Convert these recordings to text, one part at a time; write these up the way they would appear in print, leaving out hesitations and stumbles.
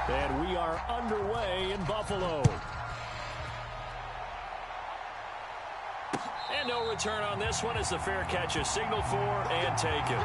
And we are underway in Buffalo. And no return on this one as the fair catch is signaled for and taken.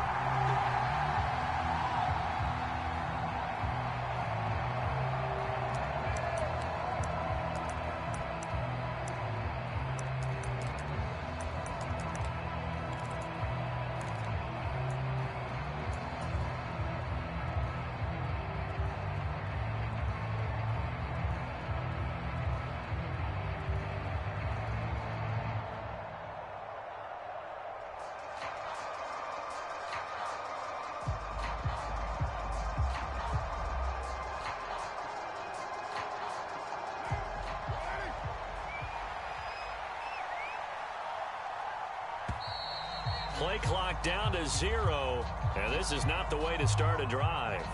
Play clock down to 0, and this is not the way to start a drive.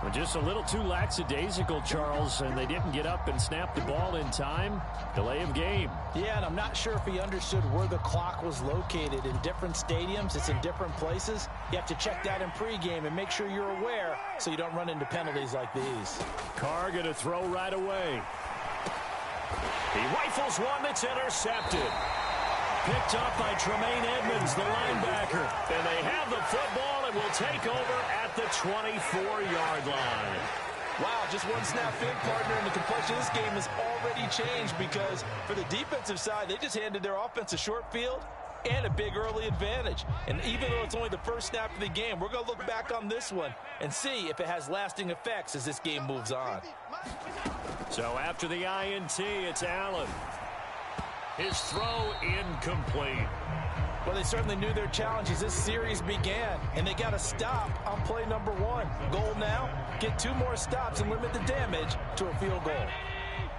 Well, just a little too lackadaisical, Charles, and they didn't get up and snap the ball in time. Delay of game. Yeah, and I'm not sure if he understood where the clock was located. In different stadiums, it's in different places. You have to check that in pregame and make sure you're aware so you don't run into penalties like these. Carr going to throw right away. He rifles one that's intercepted. Picked up by Tremaine Edmonds, the linebacker. And they have the football and will take over at the 24-yard line. Wow, just one snap fake, partner, and the complexion of this game has already changed because for the defensive side, they just handed their offense a short field and a big early advantage. And even though it's only the first snap of the game, we're going to look back on this one and see if it has lasting effects as this game moves on. So after the INT, it's Allen. His throw incomplete. Well, they certainly knew their challenge as this series began, and they got a stop on play number 1. Goal now, get 2 more stops and limit the damage to a field goal.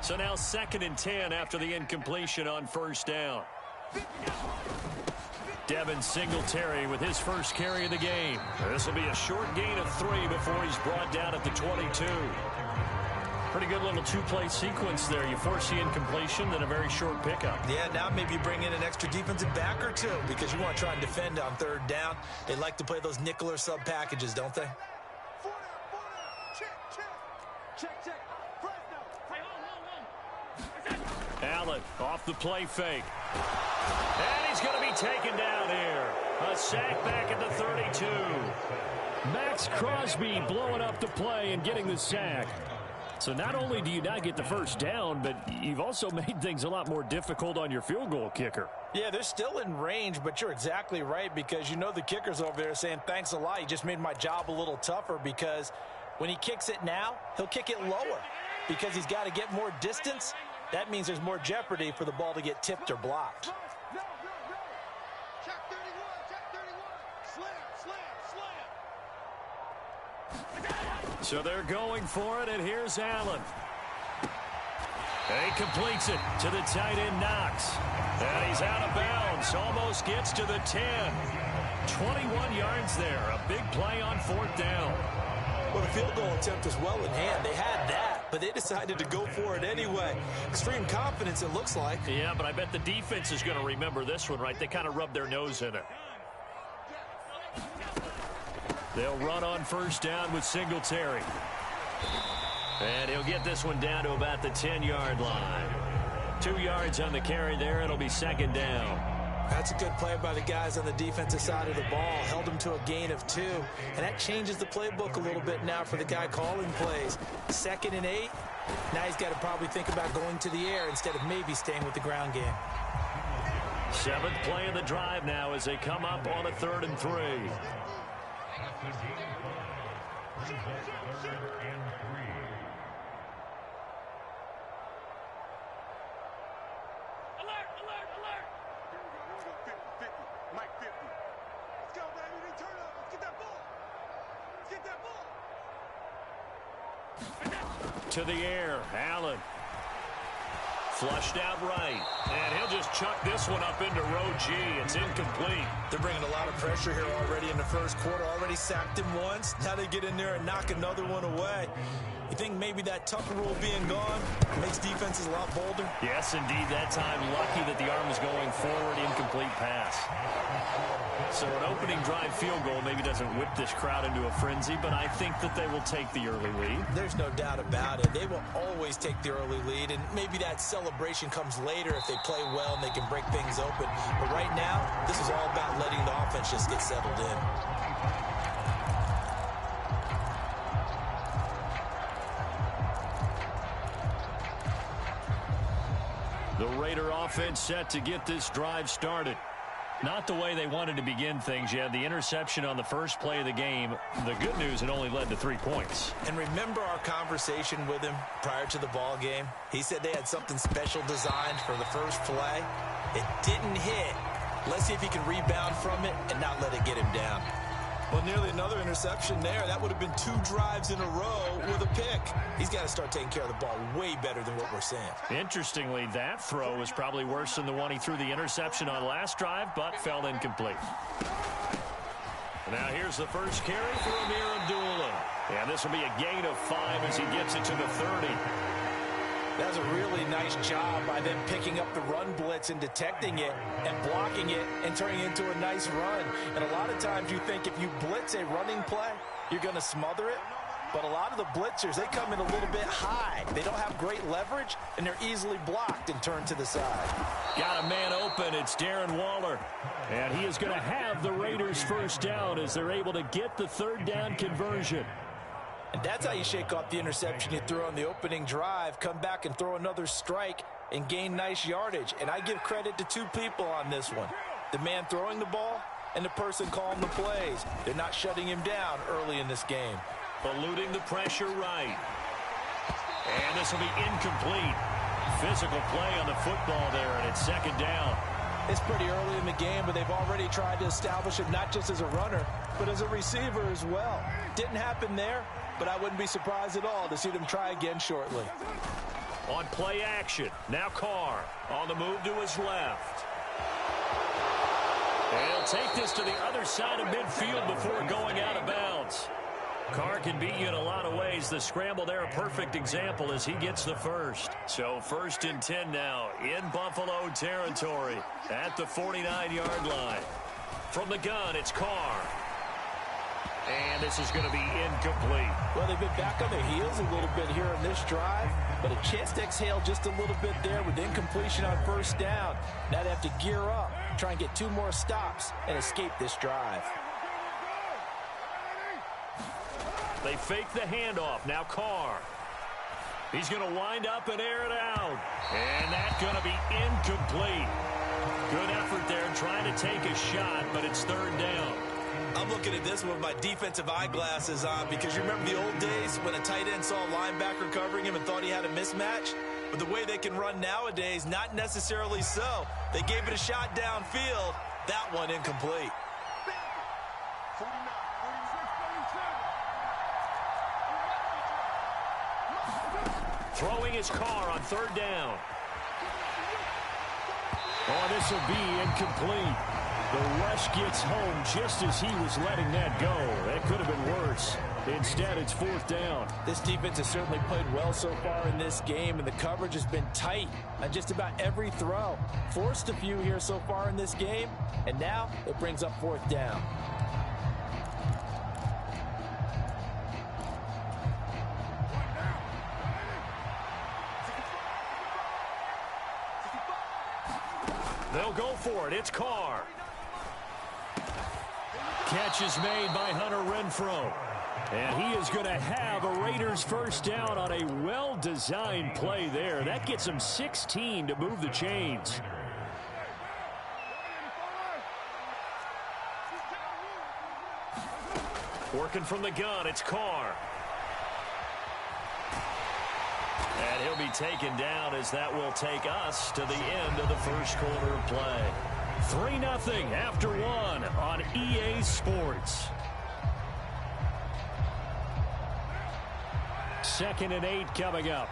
So now 2nd and 10 after the incompletion on first down. Devin Singletary with his first carry of the game. This will be a short gain of 3 before he's brought down at the 22. Pretty good little 2-play sequence there. You force the incompletion, then a very short pickup. Yeah, now maybe you bring in an extra defensive back or 2 because you want to try and defend on 3rd down. They like to play those nickel or sub packages, don't they? Allen off the play fake. And he's going to be taken down here. A sack back at the 32. Max Crosby blowing up the play and getting the sack. So not only do you not get the first down, but you've also made things a lot more difficult on your field goal kicker. Yeah, they're still in range, but you're exactly right because you know the kicker's over there saying, thanks a lot. You just made my job a little tougher because when he kicks it now, he'll kick it lower because he's got to get more distance. That means there's more jeopardy for the ball to get tipped or blocked. So they're going for it, and here's Allen. He completes it to the tight end, Knox. And he's out of bounds. Almost gets to the 10. 21 yards there. A big play on 4th down. Well, the field goal attempt is well in hand. They had that, but they decided to go for it anyway. Extreme confidence, it looks like. Yeah, but I bet the defense is going to remember this one, right? They kind of rubbed their nose in it. They'll run on first down with Singletary. And he'll get this one down to about the 10-yard line. 2 yards on the carry there. It'll be 2nd down. That's a good play by the guys on the defensive side of the ball. Held him to a gain of 2. And that changes the playbook a little bit now for the guy calling plays. 2nd and 8. Now he's got to probably think about going to the air instead of maybe staying with the ground game. 7th play of the drive now as they come up on a 3rd and 3. To the air, Allen. Flushed out right. And he'll just chuck this one up into row G. It's incomplete. They're bringing a lot of pressure here already in the first quarter. Already sacked him once. Now they get in there and knock another one away. You think maybe that Tucker rule being gone makes defenses a lot bolder? Yes, indeed. That time, lucky that the arm was going forward. Incomplete pass. So an opening drive field goal maybe doesn't whip this crowd into a frenzy, but I think that they will take the early lead. There's no doubt about it. They will always take the early lead, and maybe that celebration comes later if they play well and they can break things open. But right now, this is all about letting the offense just get settled in. The Raider offense set to get this drive started. Not the way they wanted to begin things. You had the interception on the first play of the game. The good news, it only led to 3 points. And remember our conversation with him prior to the ball game? He said they had something special designed for the first play. It didn't hit. Let's see if he can rebound from it and not let it get him down. Well, nearly another interception there. That would have been 2 drives in a row with a pick. He's got to start taking care of the ball way better than what we're seeing. Interestingly, that throw was probably worse than the one he threw the interception on last drive, but fell incomplete. Now here's the first carry for Amir Abdullah. And this will be a gain of 5 as he gets it to the 30. That was a really nice job by them picking up the run blitz and detecting it and blocking it and turning it into a nice run. And a lot of times you think if you blitz a running play, you're going to smother it. But a lot of the blitzers, they come in a little bit high. They don't have great leverage, and they're easily blocked and turned to the side. Got a man open. It's Darren Waller. And he is going to have the Raiders first down as they're able to get the third down conversion. And that's how you shake off the interception you threw on the opening drive, come back and throw another strike and gain nice yardage. And I give credit to 2 people on this one. The man throwing the ball and the person calling the plays. They're not shutting him down early in this game. Eluding the pressure right. And this will be incomplete. Physical play on the football there, and it's second down. It's pretty early in the game, but they've already tried to establish it not just as a runner, but as a receiver as well. Didn't happen there, but I wouldn't be surprised at all to see them try again shortly. On play action, now Carr on the move to his left. And he'll take this to the other side of midfield before going out of bounds. Carr can beat you in a lot of ways. The scramble there, a perfect example as he gets the first. So 1st and 10 now in Buffalo territory at the 49-yard line. From the gun, it's Carr. And this is going to be incomplete. Well, they've been back on their heels a little bit here in this drive, but a chance to exhale just a little bit there with incompletion on first down. Now they have to gear up, try and get 2 more stops and escape this drive. They fake the handoff. Now Carr. He's going to wind up and air it out. And that's going to be incomplete. Good effort there trying to take a shot, but it's third down. I'm looking at this with my defensive eyeglasses on because you remember the old days when a tight end saw a linebacker covering him and thought he had a mismatch? But the way they can run nowadays, not necessarily so. They gave it a shot downfield. That one incomplete. Throwing his Carr on third down. Oh, this will be incomplete. The rush gets home just as he was letting that go. That could have been worse. Instead, it's fourth down. This defense has certainly played well so far in this game, and the coverage has been tight on just about every throw. Forced a few here so far in this game, and now it brings up fourth down. They'll go for it. It's Carr. Catch is made by Hunter Renfrow. And he is going to have a Raiders first down on a well-designed play there. That gets him 16 to move the chains. Working from the gun, it's Carr. And he'll be taken down as that will take us to the end of the first quarter of play. 3-0 after 1 on EA Sports. 2nd and 8 coming up.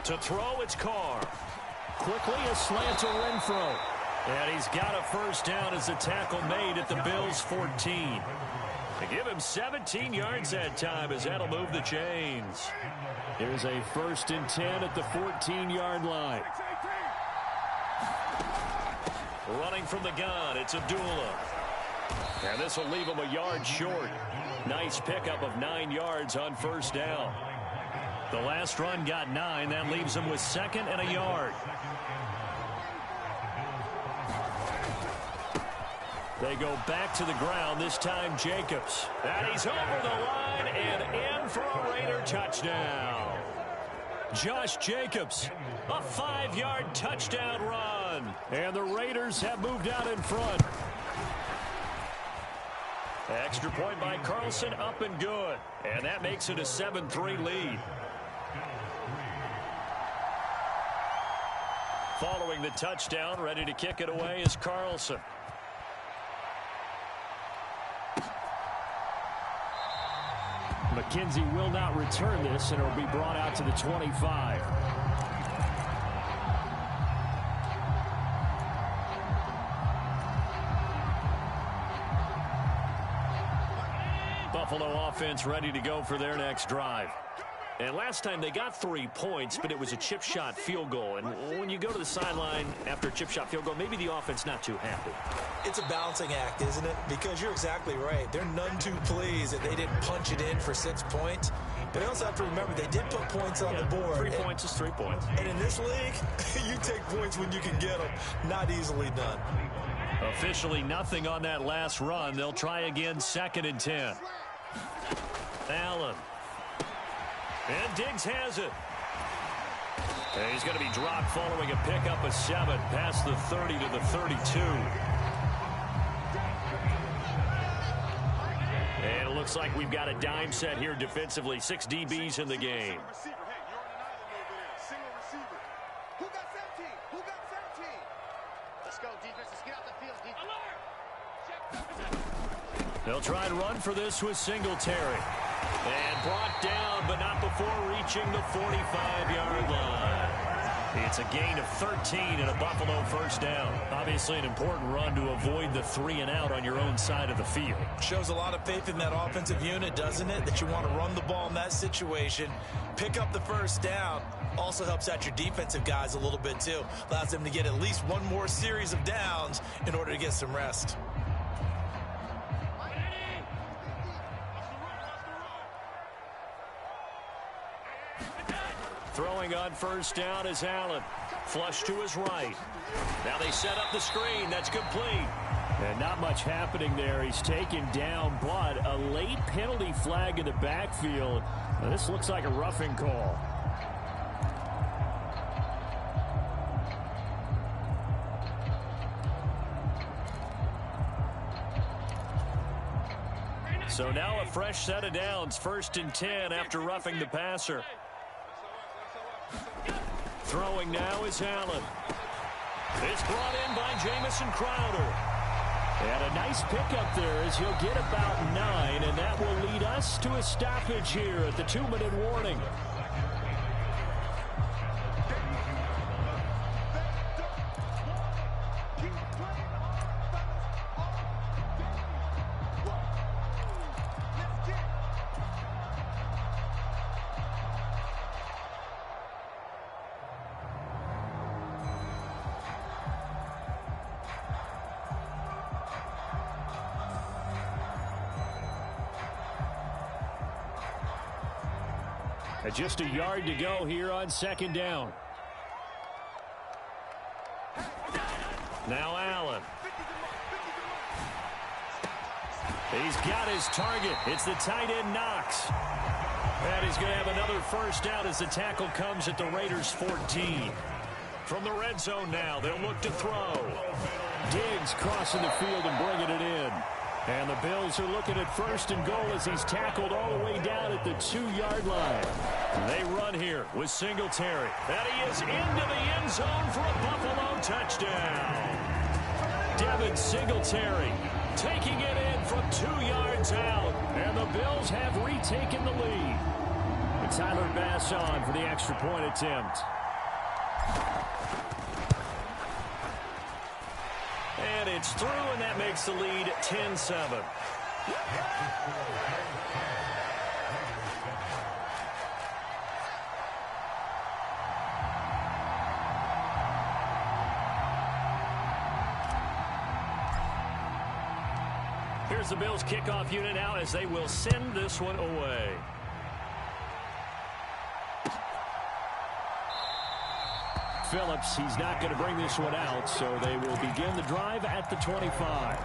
To throw, it's Carr. Quickly, a slant to Renfro. And he's got a first down as the tackle made at the Bills' 14. They give him 17 yards that time as that'll move the chains. Here's a 1st and 10 at the 14-yard line. Running from the gun, it's Abdullah. And this will leave him a yard short. Nice pickup of 9 yards on first down. The last run got 9. That leaves him with 2nd and a yard. They go back to the ground, this time Jacobs. And he's over the line and in for a Raider touchdown. Josh Jacobs, a 5-yard touchdown run. And the Raiders have moved out in front. Extra point by Carlson, up and good. And that makes it a 7-3 lead. Following the touchdown, ready to kick it away is Carlson. McKenzie will not return this, and it will be brought out to the 25. Buffalo offense ready to go for their next drive. And last time they got 3 points, but it was a chip shot field goal. And when you go to the sideline after a chip shot field goal, maybe the offense not too happy. It's a balancing act, isn't it? Because you're exactly right. They're none too pleased that they didn't punch it in for 6 points. But they also have to remember they did put points on the board. 3 points is 3 points. And in this league, you take points when you can get them. Not easily done. Officially nothing on that last run. They'll try again, 2nd and 10. Allen. And Diggs has it. And he's going to be dropped following a pickup of 7 past the 30 to the 32. And it looks like we've got a dime set here defensively. 6 DBs in the game. They'll try and run for this with Singletary. And brought down, but not before reaching the 45-yard line. It's a gain of 13 and a Buffalo first down. Obviously an important run to avoid the 3 and out on your own side of the field. Shows a lot of faith in that offensive unit, doesn't it? That you want to run the ball in that situation. Pick up the first down. Also helps out your defensive guys a little bit too. Allows them to get at least one more series of downs in order to get some rest. Throwing on first down is Allen. Flush to his right. Now they set up the screen. That's complete. And not much happening there. He's taken down, but a late penalty flag in the backfield. Now, this looks like a roughing call. So now a fresh set of downs. 1st and 10 after roughing the passer. Throwing now is Allen. It's brought in by Jamison Crowder. And a nice pickup there as he'll get about 9, and that will lead us to a stoppage here at the 2-minute warning. Just a yard to go here on 2nd down. Now Allen. He's got his target. It's the tight end Knox. And he's going to have another first down as the tackle comes at the Raiders' 14. From the red zone now, they'll look to throw. Diggs crossing the field and bringing it in. And the Bills are looking at 1st and goal as he's tackled all the way down at the 2-yard line. They run here with Singletary. And he is into the end zone for a Buffalo touchdown. Devin Singletary taking it in from 2 yards out. And the Bills have retaken the lead. Tyler Bass on for the extra point attempt. And it's through, and that makes the lead 10-7. Here's the Bills kickoff unit now as they will send this one away. Phillips, he's not going to bring this one out, so they will begin the drive at the 25.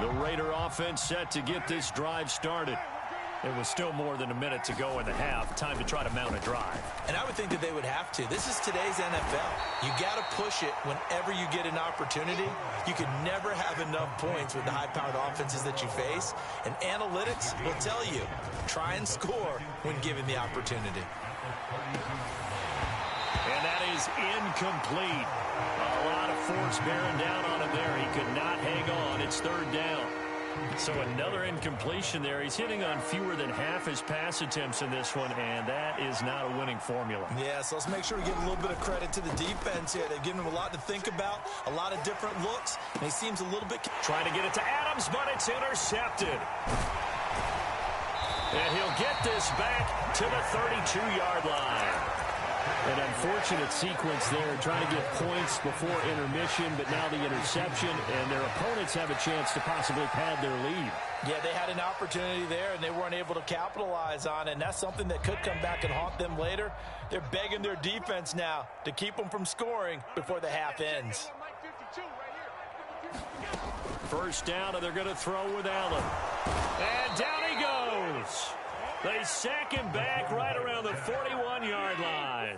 The Raider offense set to get this drive started. It was still more than a minute to go in the half. Time to try to mount a drive. And I would think that they would have to. This is today's NFL. You got to push it whenever you get an opportunity. You can never have enough points with the high-powered offenses that you face. And analytics will tell you, try and score when given the opportunity. And that is incomplete. A lot of force bearing down on him there. He could not hang on. It's third down. So another incompletion there. He's hitting on fewer than half his pass attempts in this one, and that is not a winning formula. Yeah, so let's make sure we give a little bit of credit to the defense here. They've given him a lot to think about, a lot of different looks, and he seems a little bit... Trying to get it to Adams, but it's intercepted. And he'll get this back to the 32-yard line. An unfortunate sequence there, trying to get points before intermission, but now the interception, and their opponents have a chance to possibly pad their lead. Yeah, they had an opportunity there, and they weren't able to capitalize on it, and that's something that could come back and haunt them later. They're begging their defense now to keep them from scoring before the half ends. First down, and they're going to throw with Allen. And down he goes. They sack him back right around the 41-yard line.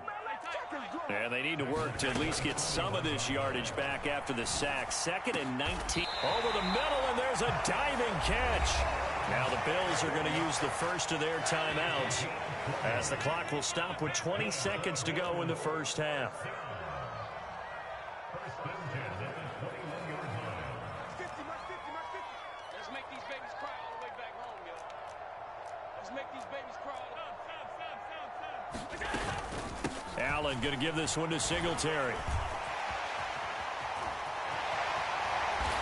And they need to work to at least get some of this yardage back after the sack. 2nd and 19. Over the middle, and there's a diving catch. Now the Bills are going to use the first of their timeouts as the clock will stop with 20 seconds to go in the first half. Allen going to give this one to Singletary.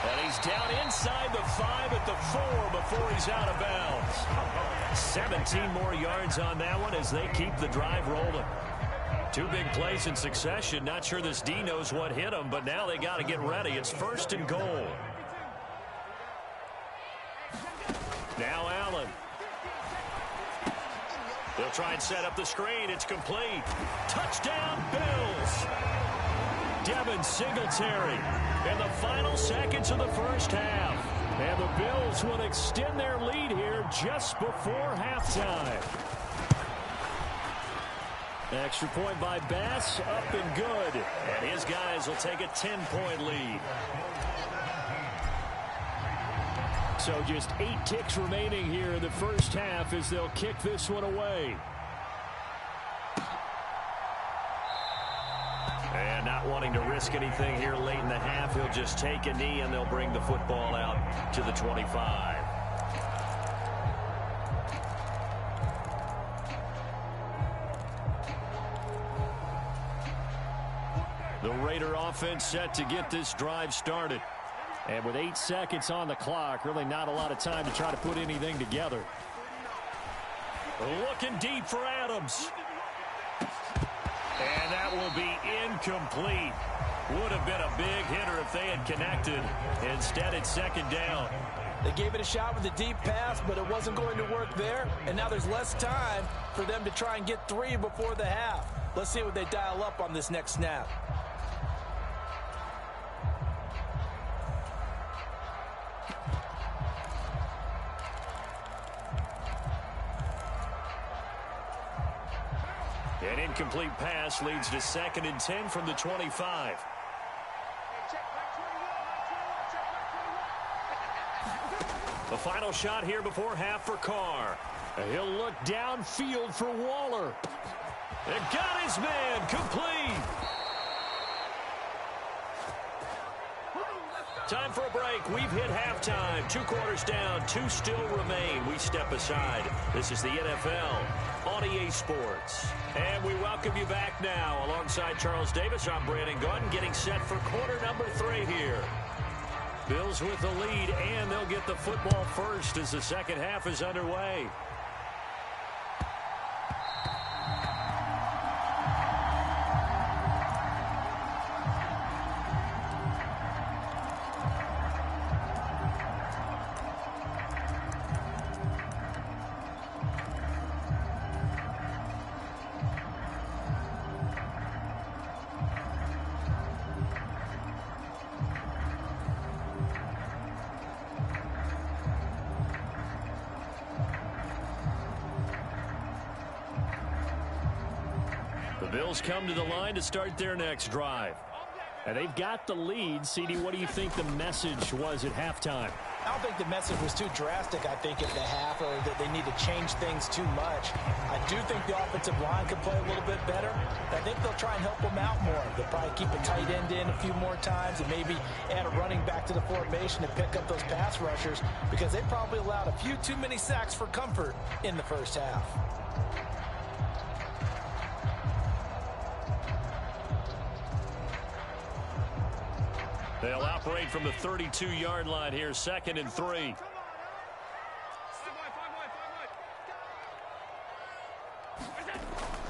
And he's down inside the 5 at the 4 before he's out of bounds. 17 more yards on that one as they keep the drive rolling. 2 big plays in succession. Not sure this D knows what hit him, but now they got to get ready. It's 1st and goal. Now Allen. They'll try and set up the screen. It's complete. Touchdown, Bills. Devin Singletary in the final seconds of the first half. And the Bills will extend their lead here just before halftime. Extra point by Bass, up and good. And his guys will take a 10-point lead. So just 8 ticks remaining here in the first half as they'll kick this one away. And not wanting to risk anything here late in the half, he'll just take a knee and they'll bring the football out to the 25. The Raider offense set to get this drive started. And with 8 seconds on the clock, really not a lot of time to try to put anything together. Looking deep for Adams. And that will be incomplete. Would have been a big hitter if they had connected. Instead, it's 2nd down. They gave it a shot with a deep pass, but it wasn't going to work there. And now there's less time for them to try and get 3 before the half. Let's see what they dial up on this next snap. An incomplete pass leads to 2nd and 10 from the 25. The final shot here before half for Carr. He'll look downfield for Waller. And got his man complete. Time for a break. We've hit halftime. 2 quarters down, 2 still remain. We step aside. This is the NFL on EA Sports. And we welcome you back now. Alongside Charles Davis, I'm Brandon Gunn, getting set for quarter number 3 here. Bills with the lead, and they'll get the football first as the second half is underway. Bills come to the line to start their next drive. And they've got the lead. CD, what do you think the message was at halftime? I don't think the message was too drastic, I think, at the half, or that they need to change things too much. I do think the offensive line could play a little bit better. I think they'll try and help them out more. They'll probably keep a tight end in a few more times and maybe add a running back to the formation to pick up those pass rushers, because they probably allowed a few too many sacks for comfort in the first half. They'll operate from the 32-yard line here, 2nd and 3.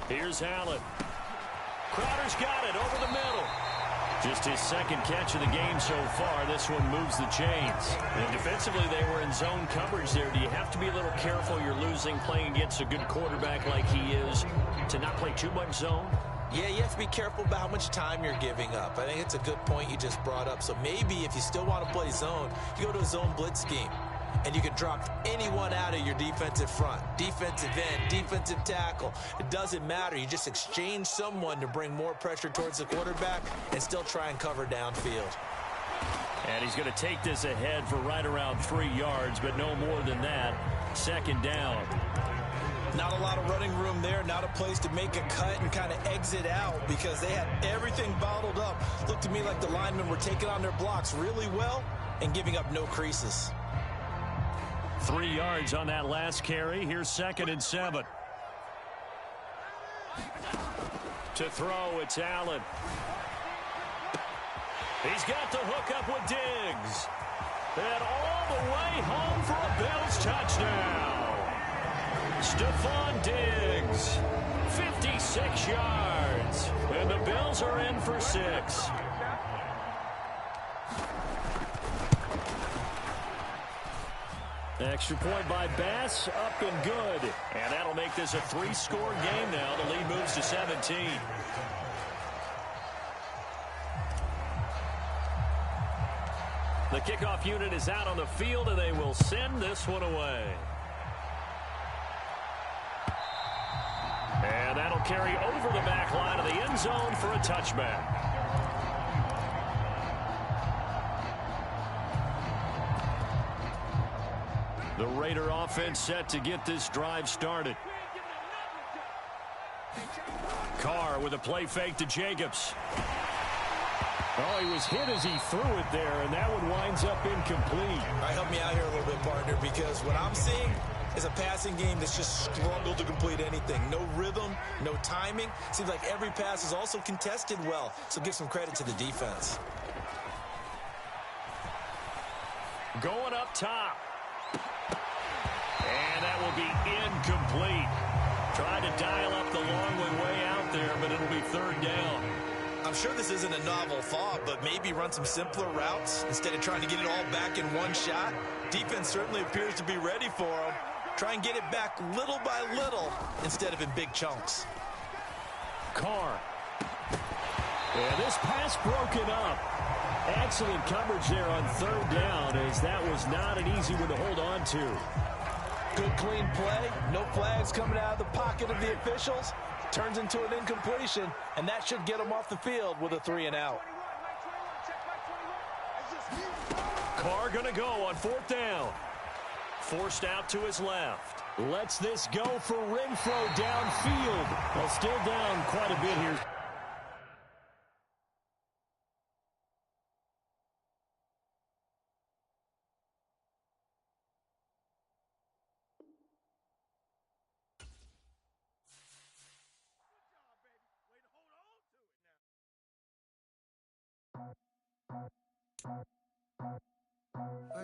Here's Allen. Crowder's got it over the middle. Just his second catch of the game so far. This one moves the chains. And defensively, they were in zone coverage there. Do you have to be a little careful? You're losing, playing against a good quarterback like he is, to not play too much zone? Yeah, you have to be careful about how much time you're giving up. I think it's a good point you just brought up. So maybe if you still want to play zone, you go to a zone blitz scheme. And you can drop anyone out of your defensive front. Defensive end, defensive tackle. It doesn't matter. You just exchange someone to bring more pressure towards the quarterback and still try and cover downfield. And he's going to take this ahead for right around 3 yards, but no more than that. 2nd down. Not a lot of running room there, not a place to make a cut and kind of exit out, because they had everything bottled up. Looked to me like the linemen were taking on their blocks really well and giving up no creases. 3 yards on that last carry. Here's 2nd and 7. To throw, it's Allen. He's got the hook up with Diggs. And all the way home for a Bills touchdown. Stephon Diggs, 56 yards, and the Bills are in for 6. Extra point by Bass, up and good. And that'll make this a 3-score game now. The lead moves to 17. The kickoff unit is out on the field, and they will send this one away. And that'll carry over the back line of the end zone for a touchback. The Raider offense set to get this drive started. Carr with a play fake to Jacobs. Oh, he was hit as he threw it there, and that one winds up incomplete. All right, help me out here a little bit, partner, because what I'm seeing is a passing game that's just struggled to complete anything. No rhythm, no timing. Seems like every pass is also contested well, so give some credit to the defense. Going up top. And that will be incomplete. Tried to dial up the long way out there, but it'll be 3rd down. I'm sure this isn't a novel thought, but maybe run some simpler routes instead of trying to get it all back in one shot. Defense certainly appears to be ready for them. Try and get it back little by little instead of in big chunks. Carr. Yeah, this pass broken up. Excellent coverage there on 3rd down, as that was not an easy one to hold on to. Good clean play. No flags coming out of the pocket of the officials. Turns into an incompletion, and that should get them off the field with a 3-and-out. Carr going to go on 4th down. Forced out to his left. Lets this go for Renfro downfield. Well, still down quite a bit here. I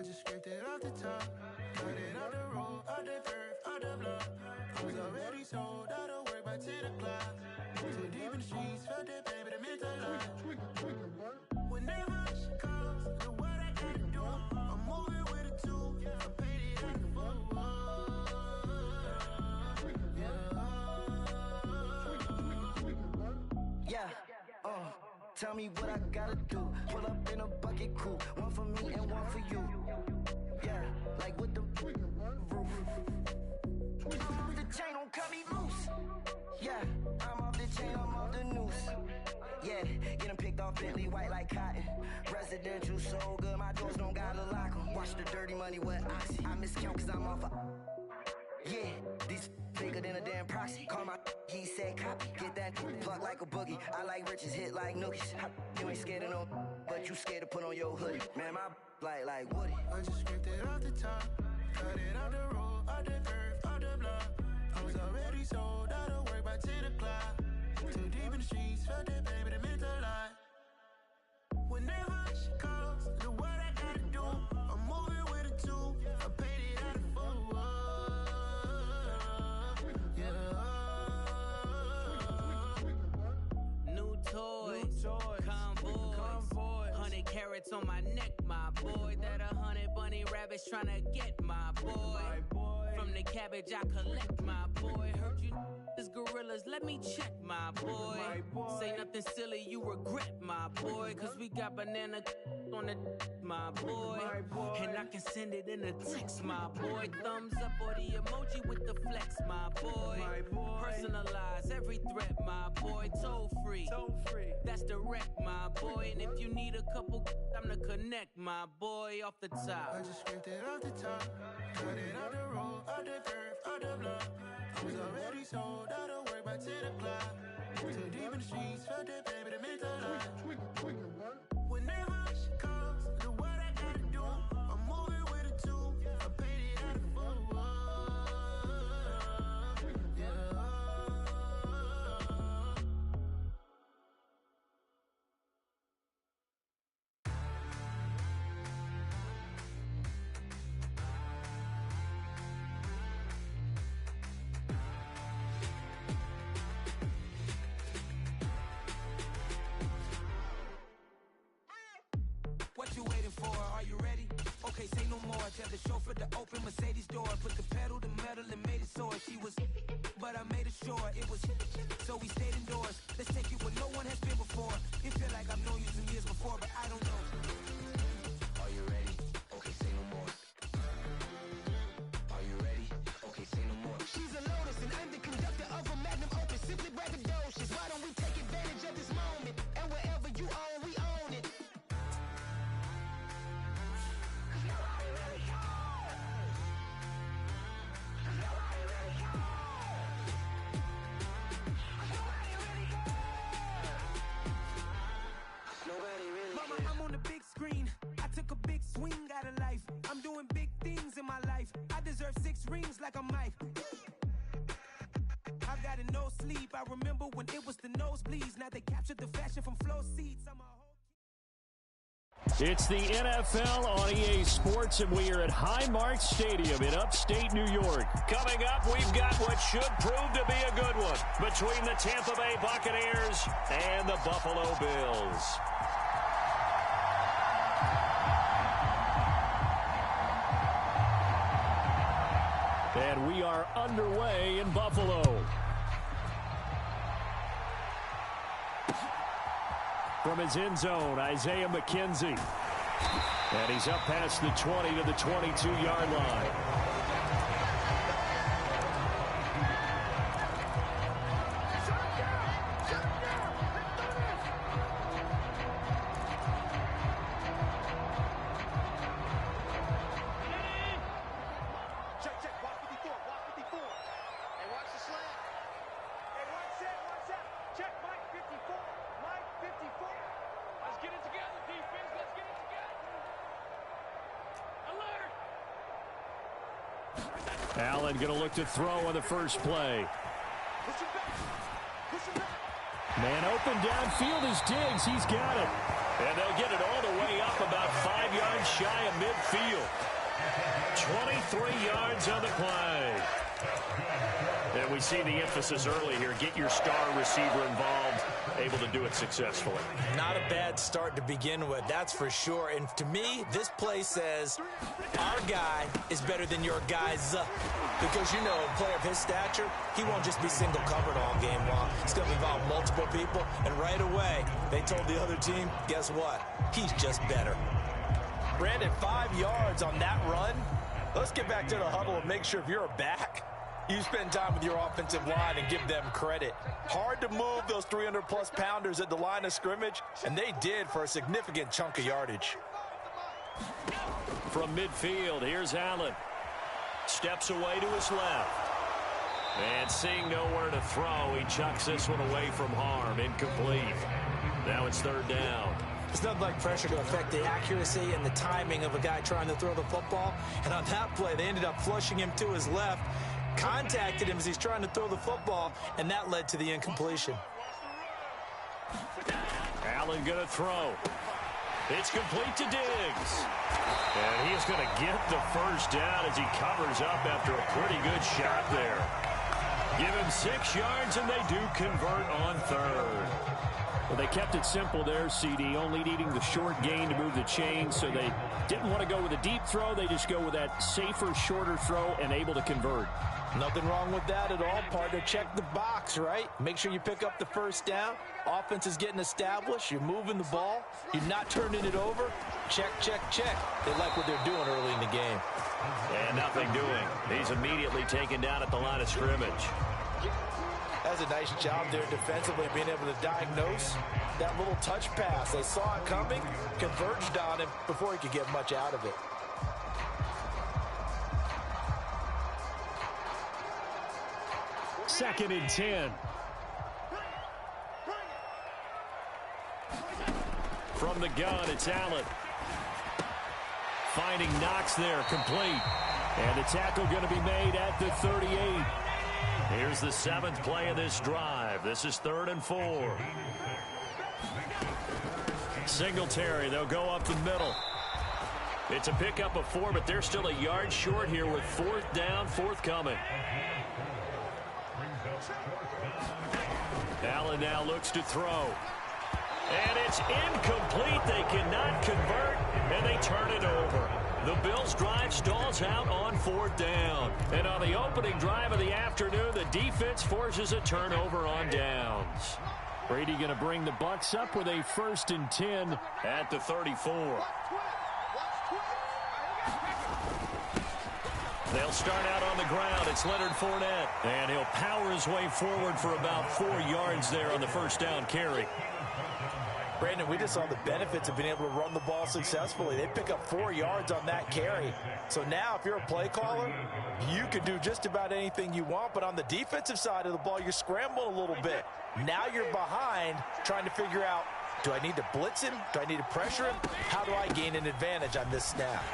just scraped it off the top, got it off the road, off the curve, off the block. I was already sold out of work by 10 o'clock. Too deep in the streets, felt that pain, but it meant a lot. Whenever she calls, know what I gotta do. I'm moving with a two, I paid it out the full. Yeah, tell me what I gotta do. Pull up in a bucket crew, one for me and one for you. Yeah, like with the roof. The chain don't cut me loose. Yeah, I'm off the chain, I'm off the noose. Yeah, getting picked off Bentley white like cotton. Residential so good, my doors don't gotta lock 'em. Watch the dirty money with Oxy. I miscount cause I'm off yeah, these bigger than a damn proxy. Call my he said copy. Get that plug like a boogie. I like riches, hit like nookies. You ain't scared of no, but you scared to put on your hoodie. Man, my like Woody. I just scraped it off the top, cut it off the road, off the curve, off the block. I was already sold out of work by 10 o'clock. Too deep in the streets, felt that pain, but it meant a lot. Whenever she calls, know what I gotta do. I'm moving with a two, I paid it out of full. New toys, convoys, 100 carats on my neck, my boy. That 100 bunny rabbits tryna get my boy. From the cabbage I collect, my boy. Heard you is gorillas, let me check, my boy. Say nothing silly, you regret, my boy. Cause we got banana on the my boy. And I can send it in a text, my boy. Thumbs up or the emoji with the flex, my boy. Personalize every threat, my boy. Toll free. That's direct, my boy. And if you need a couple, I'm to connect, my boy, off the top. I just scraped it off the top, cut it off the road, off the curve, off the block. I was already sold out of work by 10 o'clock. Too deep in the streets, felt that pain, but it meant a lot. Whenever she calls, know what I gotta do. I'm moving with a two, I paid it out of full. What you waiting for? Are you ready? Okay, say no more. Tell the chauffeur to open Mercedes door. Put the pedal to metal and made it soar. She was, but I made it sure it was. So we stayed indoors. Let's take it where no one has been before. It feel like I've known you some years before, but I don't know. Are you ready? Okay, say no more. Are you ready? Okay, say no more. She's a Lotus and I'm the conductor of a Magnum Opus. Simply braggadocious. Why don't we take advantage of this moment? And wherever you own, we own it. Mama, I'm on the big screen. I took a big swing out of life. I'm doing big things in my life. I deserve 6 rings like a Mike. I got a no sleep. I remember when it was the nosebleeds. Now they captured the fashion from flow seats. I'm a whole... It's the NFL on EA Sports, and we are at Highmark Stadium in upstate New York. Coming up, we've got what should prove to be a good one between the Tampa Bay Buccaneers and the Buffalo Bills. And we are underway in Buffalo. From his end zone, Isaiah McKenzie. And he's up past the 20 to the 22-yard line. Allen going to look to throw on the first play. Man open downfield is Diggs. He's got it. And they'll get it all the way up about 5 yards shy of midfield. 23 yards on the play. And we see the emphasis early here. Get your star receiver involved, able to do it successfully. Not a bad start to begin with, that's for sure. And to me, this play says our guy is better than your guys. Because, you know, a player of his stature, he won't just be single covered all game long. It's going to involve multiple people. And right away, they told the other team, guess what? He's just better. Brandon, 5 yards on that run. Let's get back to the huddle and make sure if you're a back, you spend time with your offensive line and give them credit. Hard to move those 300-plus pounders at the line of scrimmage, and they did for a significant chunk of yardage. From midfield, here's Allen. Steps away to his left. And seeing nowhere to throw, he chucks this one away from harm. Incomplete. Now it's third down. It's nothing like pressure to affect the accuracy and the timing of a guy trying to throw the football. And on that play, they ended up flushing him to his left, contacted him as he's trying to throw the football, and that led to the incompletion. Allen going to throw. It's complete to Diggs. And he's going to get the first down as he covers up after a pretty good shot there. Give him 6 yards, and they do convert on third. Well, they kept it simple there, CD, only needing the short gain to move the chain, so they didn't want to go with a deep throw. They just go with that safer, shorter throw and able to convert. Nothing wrong with that at all, partner. Check the box, right? Make sure you pick up the first down. Offense is getting established. You're moving the ball. You're not turning it over. Check, check, check. They like what they're doing early in the game. And nothing doing. He's immediately taken down at the line of scrimmage. That's a nice job there defensively, being able to diagnose that little touch pass. They saw it coming, converged on him before he could get much out of it. Second and 10. From the gun, it's Allen. Finding Knox there, complete. And the tackle going to be made at the 38. Here's the 7th play of this drive. This is 3rd and 4. Singletary, they'll go up the middle. It's a pickup of 4, but they're still a yard short here with 4th down, forthcoming. Allen now looks to throw. And it's incomplete. They cannot convert, and they turn it over. The Bills' drive stalls out on 4th down. And on the opening drive of the afternoon, the defense forces a turnover on downs. Brady going to bring the Bucs up with a 1st and 10 at the 34. They'll start out on the ground. It's Leonard Fournette. And he'll power his way forward for about 4 yards there on the first down carry. Brandon, we just saw the benefits of being able to run the ball successfully. They pick up 4 yards on that carry. So now if you're a play caller, you can do just about anything you want. But on the defensive side of the ball, you're scrambling a little bit. Now you're behind trying to figure out, do I need to blitz him? Do I need to pressure him? How do I gain an advantage on this snap?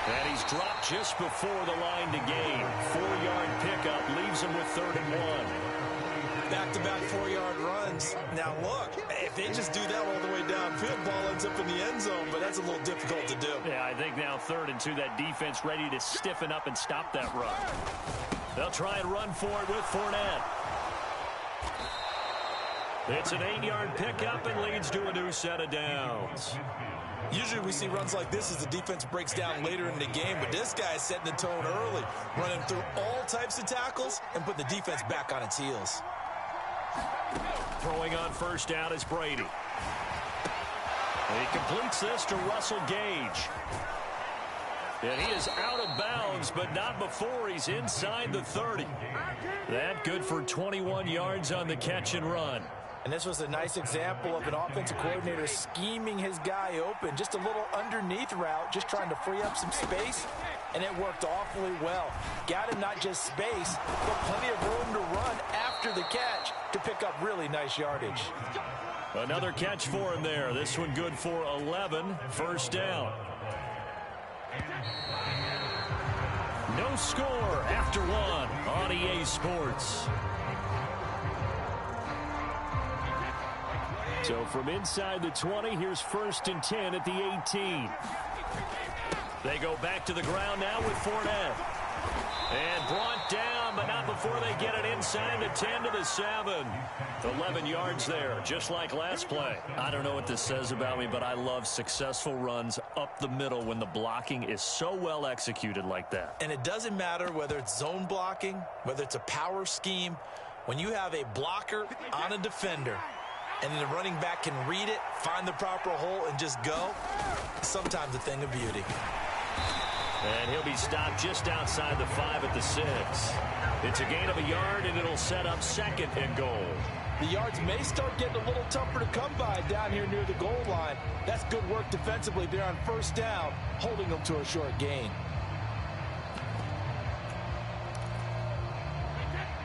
And he's dropped just before the line to gain. 4-yard pickup leaves him with 3rd and 1. Back-to-back 4-yard runs. Now, look, if they just do that all the way downfield, ball ends up in the end zone, but that's a little difficult to do. Yeah, I think now 3rd and 2, that defense ready to stiffen up and stop that run. They'll try and run for it with Fournette. It's an 8-yard pickup and leads to a new set of downs. Usually we see runs like this as the defense breaks down later in the game, but this guy is setting the tone early, running through all types of tackles and putting the defense back on its heels. Throwing on first down is Brady. He completes this to Russell Gage. And he is out of bounds, but not before he's inside the 30. That good for 21 yards on the catch and run. And this was a nice example of an offensive coordinator scheming his guy open. Just a little underneath route, just trying to free up some space, and it worked awfully well. Got him not just space, but plenty of room to run after the catch to pick up really nice yardage. Another catch for him there. This one good for 11, first down. No score after 1 on EA Sports. So from inside the 20, here's 1st and 10 at the 18. They go back to the ground now with Fournette. And brought down, but not before they get it inside the 10 to the 7. 11 yards there, just like last play. I don't know what this says about me, but I love successful runs up the middle when the blocking is so well executed like that. And it doesn't matter whether it's zone blocking, whether it's a power scheme. When you have a blocker on a defender and the running back can read it, find the proper hole, and just go, sometimes a thing of beauty. And he'll be stopped just outside the 5 at the 6. It's a gain of a yard, and it'll set up 2nd and goal. The yards may start getting a little tougher to come by down here near the goal line. That's good work defensively there on 1st down, holding them to a short gain.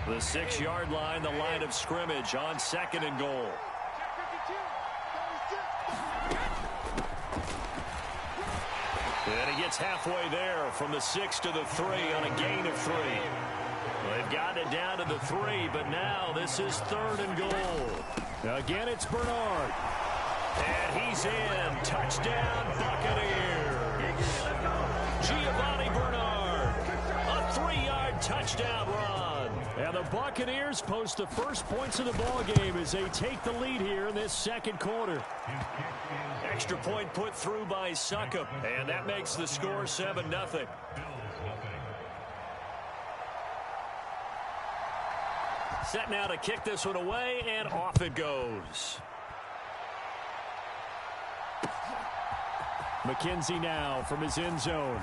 The 6-yard line, the line of scrimmage on 2nd and goal. And he gets halfway there from the 6 to the 3 on a gain of 3. They've gotten it down to the 3, but now this is 3rd and goal. Again, it's Bernard. And he's in. Touchdown, Buccaneers. Giovanni Bernard. A 3-yard touchdown run. And the Buccaneers post the first points of the ball game as they take the lead here in this 2nd quarter. Extra point put through by Succop, and that makes the score 7-0. Set now to kick this one away, and off it goes. McKenzie now from his end zone.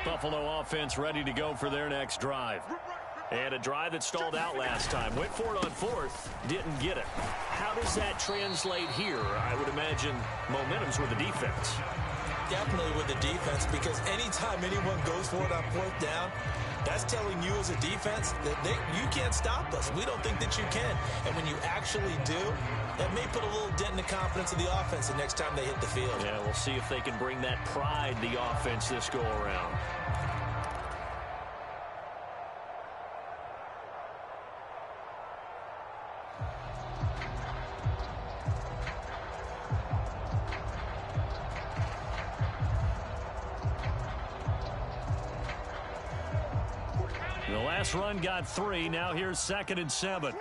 Buffalo offense ready to go for their next drive. And a drive that stalled out last time. Went for it on 4th, didn't get it. How does that translate here? I would imagine momentum's with the defense. Definitely with the defense, because anytime anyone goes for it on 4th down, that's telling you as a defense that you can't stop us. We don't think that you can. And when you actually do, that may put a little dent in the confidence of the offense the next time they hit the field. Yeah, we'll see if they can bring that pride to the offense this go around. The last run got 3. Now here's 2nd and 7.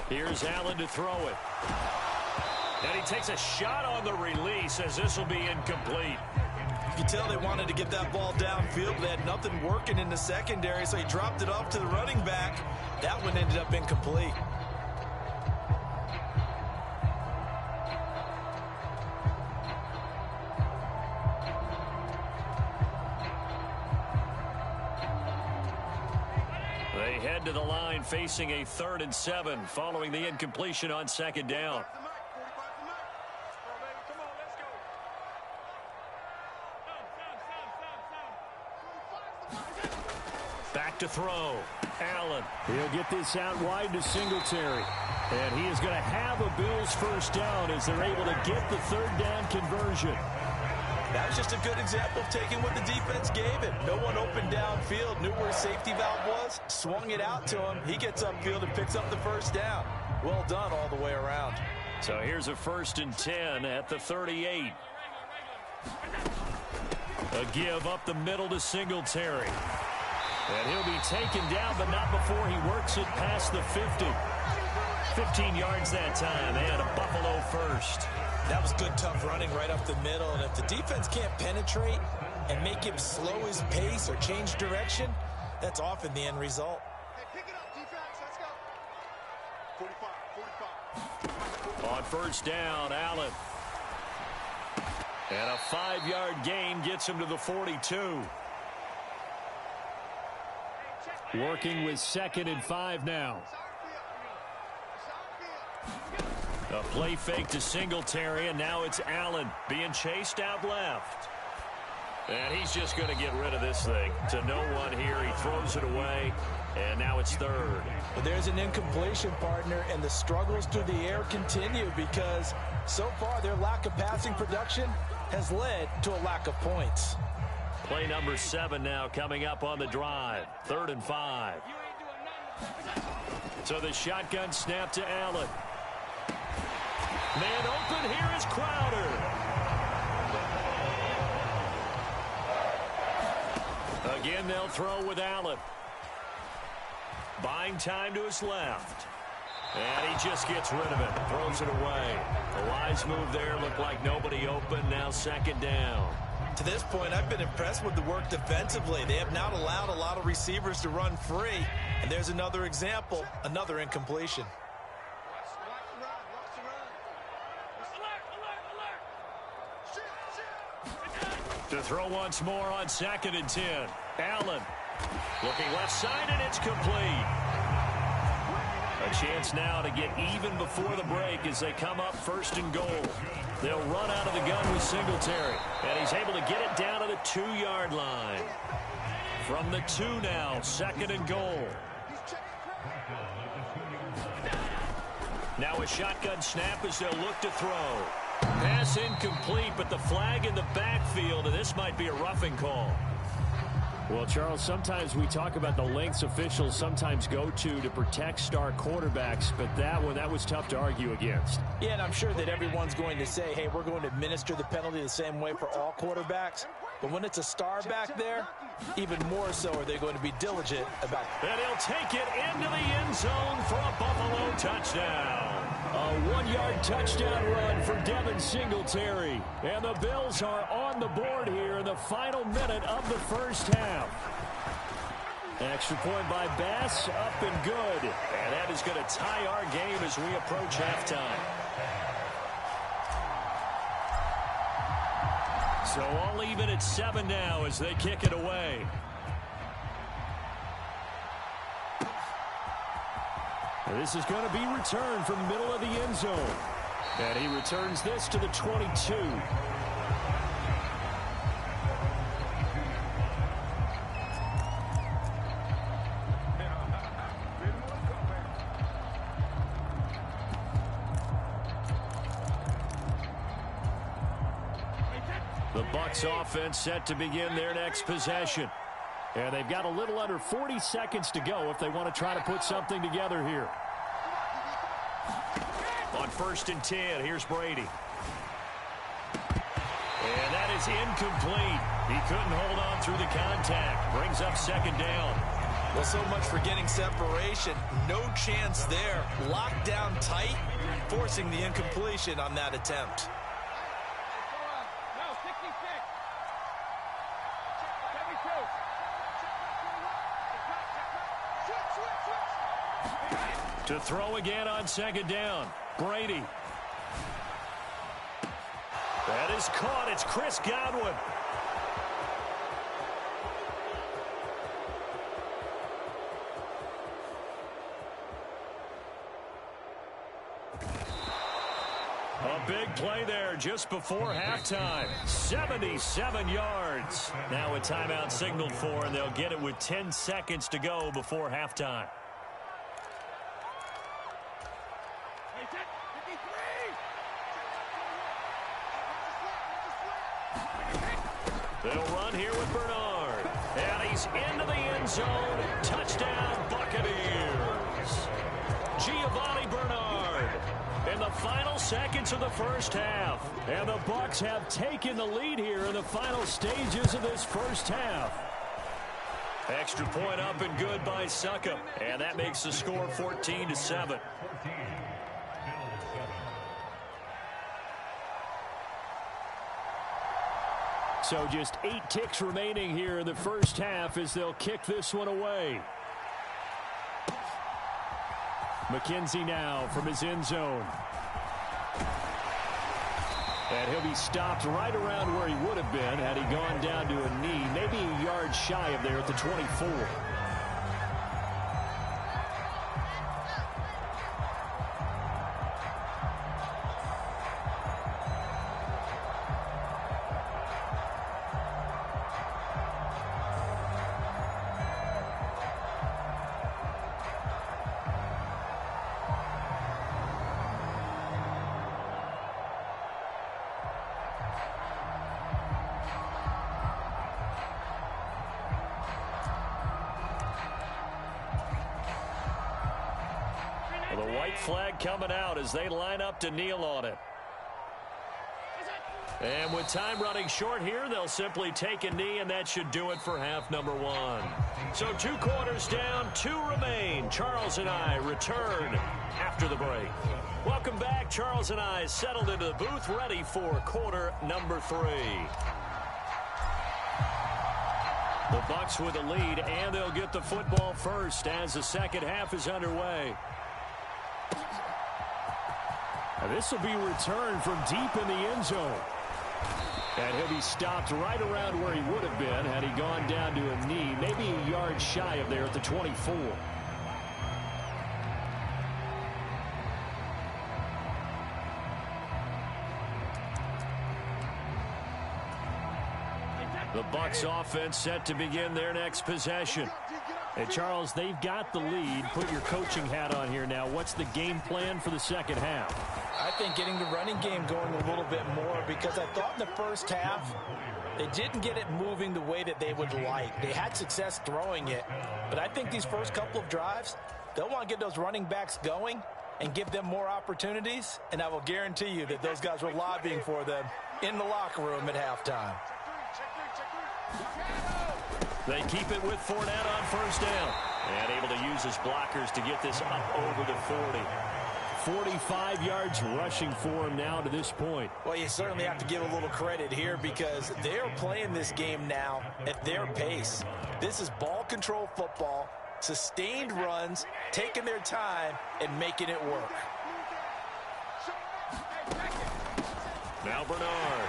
Here's Allen to throw it. And he takes a shot on the release as this will be incomplete. You can tell they wanted to get that ball downfield, but they had nothing working in the secondary, so he dropped it off to the running back. That one ended up incomplete. They head to the line facing a 3rd and 7 following the incompletion on 2nd down. Back to throw. Allen. He'll get this out wide to Singletary. And he is going to have a Bills 1st down as they're able to get the 3rd down conversion. That was just a good example of taking what the defense gave him. No one open downfield, knew where his safety valve was, swung it out to him. He gets upfield and picks up the 1st down. Well done all the way around. So here's a 1st and 10 at the 38. A give up the middle to Singletary. And he'll be taken down, but not before he works it past the 50. 15 yards that time, and a Buffalo 1st. That was good, tough running right up the middle. And if the defense can't penetrate and make him slow his pace or change direction, that's often the end result. Hey, pick it up, defense. Let's go. 45. On 1st down, Allen. And a 5-yard gain gets him to the 42. Working with 2nd and 5 now. A play fake to Singletary, and now it's Allen being chased out left. And he's just going to get rid of this thing. To no one here. He throws it away. And now it's third. Well, there's an incompletion, partner, and the struggles through the air continue because so far their lack of passing production has led to a lack of points. Play number 7 now coming up on the drive. 3rd and 5. So the shotgun snap to Allen. Man open, here is Crowder. Again, they'll throw with Allen. Buying time to his left. And he just gets rid of it. Throws it away. A wise move there. Looked like nobody open. Now 2nd down. To this point, I've been impressed with the work defensively. They have not allowed a lot of receivers to run free. And there's another example, another incompletion. To throw once more on 2nd and 10. Allen looking left side, and it's complete. A chance now to get even before the break as they come up 1st and goal. They'll run out of the gun with Singletary, and he's able to get it down to the 2-yard line. From the 2 now, 2nd and goal. Now a shotgun snap as they'll look to throw. Pass incomplete, but the flag in the backfield, and this might be a roughing call. Well, Charles, sometimes we talk about the lengths officials sometimes go to protect star quarterbacks, but that was tough to argue against. Yeah, and I'm sure that everyone's going to say, hey, we're going to administer the penalty the same way for all quarterbacks. But when it's a star back there, even more so are they going to be diligent about it. And he'll take it into the end zone for a Buffalo touchdown. A 1-yard touchdown run for Devin Singletary. And the Bills are on the board here in the final minute of the first half. Extra point by Bass, up and good. And that is going to tie our game as we approach halftime. So all even at 7 now as they kick it away. This is going to be returned from the middle of the end zone. And he returns this to the 22. The Bucs offense set to begin their next possession. And they've got a little under 40 seconds to go if they want to try to put something together here. On 1st and 10, here's Brady. And that is incomplete. He couldn't hold on through the contact. Brings up 2nd down. Well, so much for getting separation. No chance there. Locked down tight, forcing the incompletion on that attempt. To throw again on 2nd down. Brady. That is caught. It's Chris Godwin. A big play there just before halftime. 77 yards. Now a timeout signaled for, and they'll get it with 10 seconds to go before halftime. They'll run here with Bernard. And he's into the end zone. Touchdown, Buccaneers. Giovanni Bernard in the final seconds of the first half. And the Bucs have taken the lead here in the final stages of this first half. Extra point up and good by Suckup. And that makes the score 14-7. So just 8 ticks remaining here in the first half as they'll kick this one away. McKenzie now from his end zone. And he'll be stopped right around where he would have been had he gone down to a knee, maybe a yard shy of there at the 24. white flag coming out as they line up to kneel on it. And with time running short here, they'll simply take a knee, and that should do it for half number one. So 2 quarters down, 2 remain. Charles and I return after the break. Welcome back. Charles and I settled into the booth, ready for quarter number 3. The Bucs with the lead, and they'll get the football first as the second half is underway. And this will be returned from deep in the end zone. And he'll be stopped right around where he would have been had he gone down to a knee, maybe a yard shy of there at the 24. The Bucs offense set to begin their next possession. And Charles, they've got the lead. Put your coaching hat on here now. What's the game plan for the second half? I think getting the running game going a little bit more, because I thought in the first half they didn't get it moving the way that they would like. They had success throwing it, but I think these first couple of drives, they'll want to get those running backs going and give them more opportunities, and I will guarantee you that those guys were lobbying for them in the locker room at halftime. They keep it with Fournette on first down. And able to use his blockers to get this up over the 40. 45 yards rushing for him now to this point. Well, you certainly have to give a little credit here because they're playing this game now at their pace. This is ball control football, sustained runs, taking their time, and making it work. Now Bernard.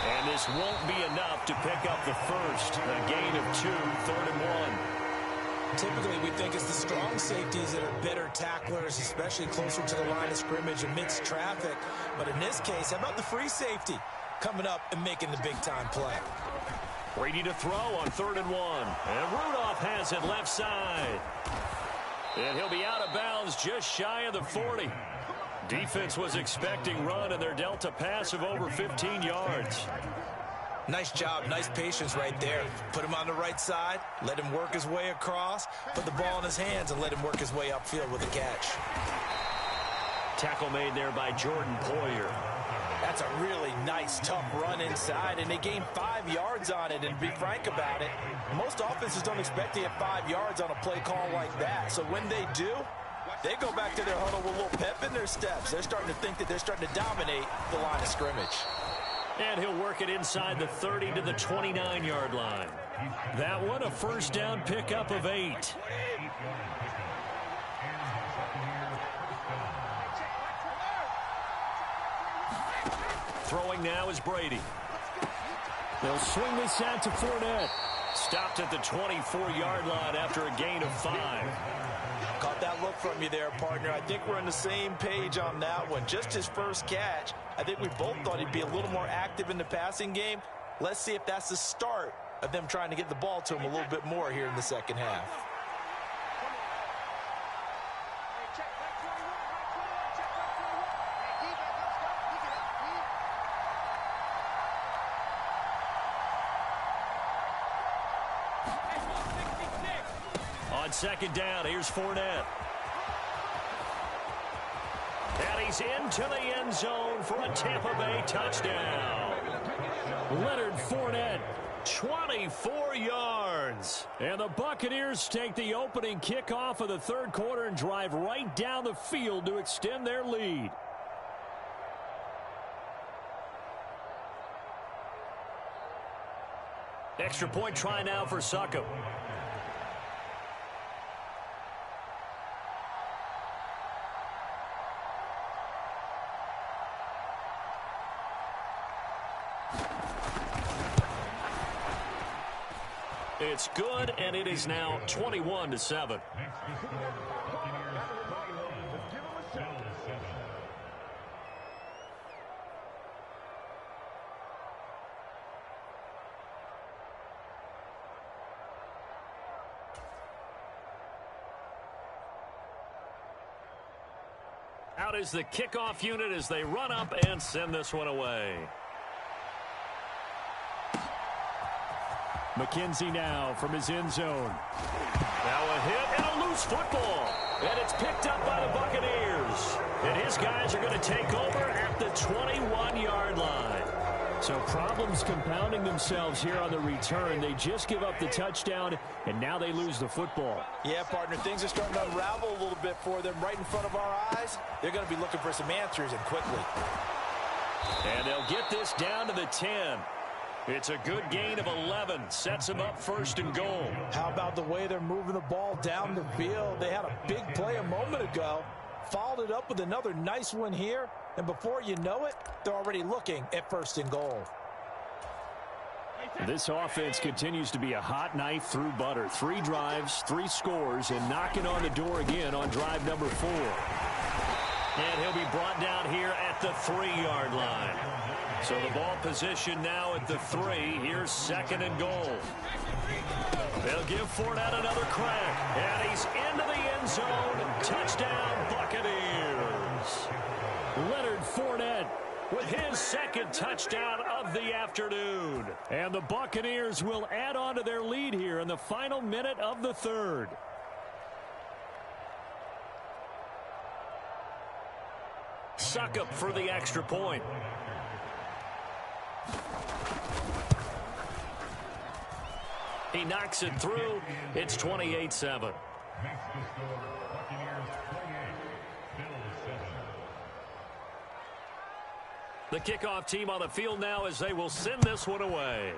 And this won't be enough to pick up the first. A gain of 2, 3rd and 1. Typically, we think it's the strong safeties that are better tacklers, especially closer to the line of scrimmage amidst traffic. But in this case, how about the free safety coming up and making the big-time play? Brady to throw on 3rd and 1. And Rudolph has it left side. And he'll be out of bounds just shy of the 40. Defense was expecting run, and they're dealt a pass of over 15 yards. Nice job, nice patience right there. Put him on the right side, let him work his way across, put the ball in his hands, and let him work his way upfield with a catch. Tackle made there by Jordan Poyer. That's a really nice, tough run inside, and they gained 5 yards on it. And to be frank about it, most offenses don't expect to get 5 yards on a play call like that. So when they do, they go back to their huddle with a little pep in their steps. They're starting to think that they're starting to dominate the line of scrimmage. And he'll work it inside the 30 to the 29-yard line. That one a first down pickup of 8. Throwing now is Brady. They'll swing this out to Fournette. Stopped at the 24-yard line after a gain of 5. Caught that look from you there, partner. I think we're on the same page on that one. Just his first catch. I think we both thought he'd be a little more active in the passing game. Let's see if that's the start of them trying to get the ball to him a little bit more here in the second half. On second down, here's Fournette. And he's into the end zone for a Tampa Bay touchdown. Leonard Fournette, 24 yards. And the Buccaneers take the opening kickoff of the third quarter and drive right down the field to extend their lead. Extra point try now for Succop. It's good, and it is now 21-7. Out is the kickoff unit as they run up and send this one away. McKenzie now from his end zone. Now a hit and a loose football. And it's picked up by the Buccaneers. goes. And his guys are going to take over at the 21-yard line. So problems compounding themselves here on the return. They just give up the touchdown, and now they lose the football. Yeah, partner, things are starting to unravel a little bit for them right in front of our eyes. They're going to be looking for some answers, and quickly. And they'll get this down to the 10. It's a good gain of 11. Sets them up 1st and goal. How about the way they're moving the ball down the field? They had a big play a moment ago. Followed it up with another nice one here. And before you know it, they're already looking at 1st and goal. This offense continues to be a hot knife through butter. 3 drives, 3 scores, and knocking on the door again on drive number 4. And he'll be brought down here at the 3-yard line. So the ball position now at the 3. Here's 2nd and goal. They'll give Fournette another crack. And he's into the end zone. Touchdown, Buccaneers. Leonard Fournette with his 2nd touchdown of the afternoon. And the Buccaneers will add on to their lead here in the final minute of the 3rd. Succop for the extra point. He knocks it through. It's 28-7. The kickoff team on the field now as they will send this one away.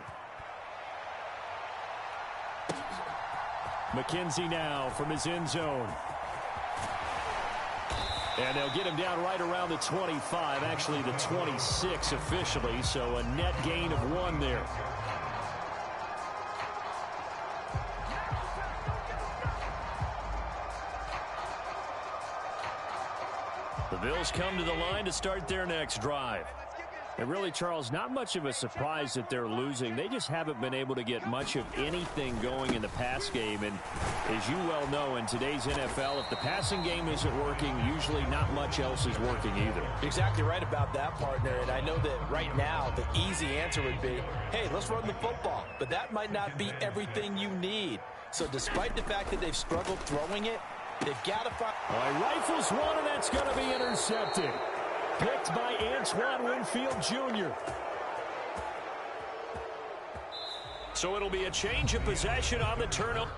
McKenzie now from his end zone. And they'll get him down right around the 25, actually the 26 officially, so a net gain of 1 there. The Bills come to the line to start their next drive. And really, Charles, not much of a surprise that they're losing. They just haven't been able to get much of anything going in the pass game. And as you well know, in today's NFL, if the passing game isn't working, usually not much else is working either. Exactly right about that, partner. And I know that right now the easy answer would be, hey, let's run the football. But that might not be everything you need. So despite the fact that they've struggled throwing it, they've got to find... All right, rifles one, and that's going to be intercepted. Picked by Antoine Winfield Jr. So it'll be a change of possession on the turnover.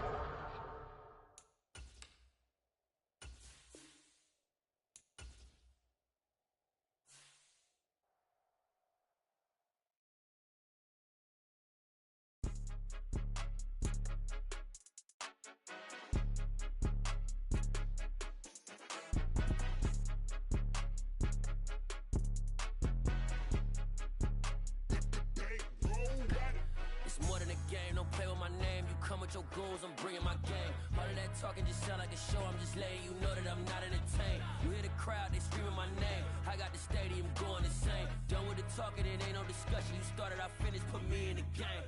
I'm bringing my game. All of that talking just sound like a show. I'm just letting you know that I'm not entertained. You hear the crowd, they screaming my name. I got the stadium going insane. Done with the talking, it ain't no discussion. You started, I finished, put me in the game.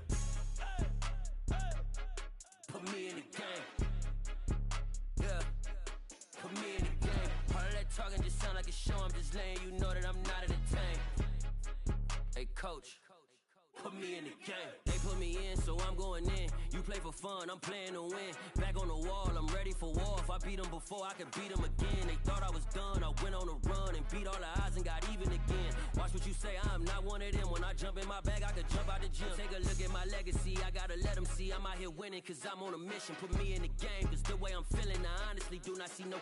Put me in the game. Yeah. Put me in the game. All of that talking just sound like a show. I'm just letting you know that I'm not entertained. Hey, coach. Put me in the game. They put me in, so I'm going in. You play for fun, I'm playing to win. Back on the wall, I'm ready for war. If I beat them before, I could beat them again. They thought I was done, I went on a run and beat all the odds and got even again. Watch what you say, I'm not one of them. When I jump in my bag, I could jump out the gym. Take a look at my legacy, I gotta let them see I'm out here winning, cause I'm on a mission. Put me in the game, cause the way I'm feeling, I honestly do not see no